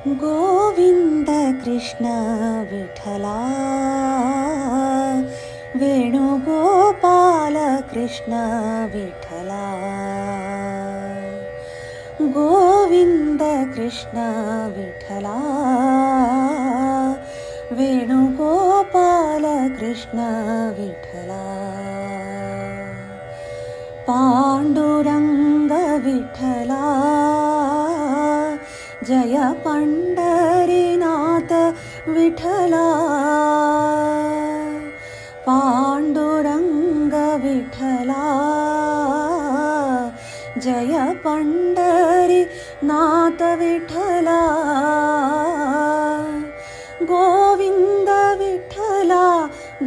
Govind Krishna Vitthala Venugopal Krishna Vitthala Govind Krishna Vitthala Venugopal Krishna Vitthala Pandurang Vitthala Jai Pandharinath Vitthala Pandurang Vitthala Jai Pandharinath Vitthala Govind Vitthala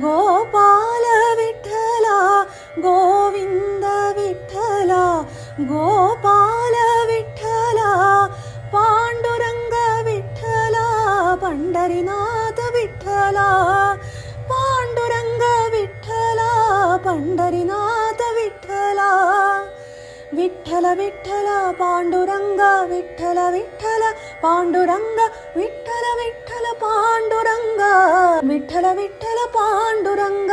Gopal Vitthala Govind Vitthala Gopal Vitthala Pandurang Vitthala Pandharinath Vitthala Pandurang Vitthala Pandharinath Vitthala Vitthal Vitthal Pandurang Vitthal Vitthal Pandurang Vitthal Vitthal Pandurang Vitthal Vitthal Pandurang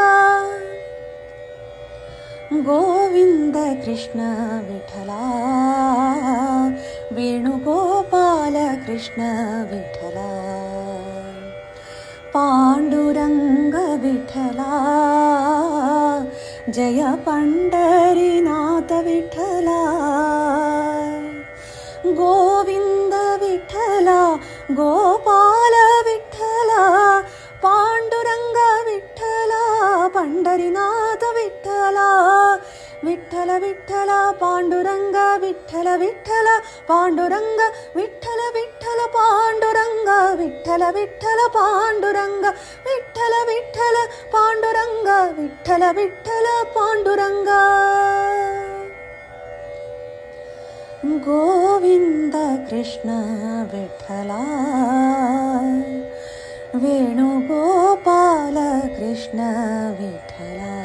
Govind Krishna Vitthala Venugopal Krishna Vitthala Pandurang Vitthala Jai Pandharinath Vitthala Govind Vitthala Gopal Vitthala Pandurang Vitthala Pandharinath Vitthala Vitthal Vitthal Pandurang Vitthal Vitthal Pandurang Vitthal Vitthal Pandurang Vitthal Vitthal Pandurang Vitthal Vitthal Pandurang Vitthal Vitthal Pandurang Govind Krishna Vitthala Venugopal Krishna Vitthala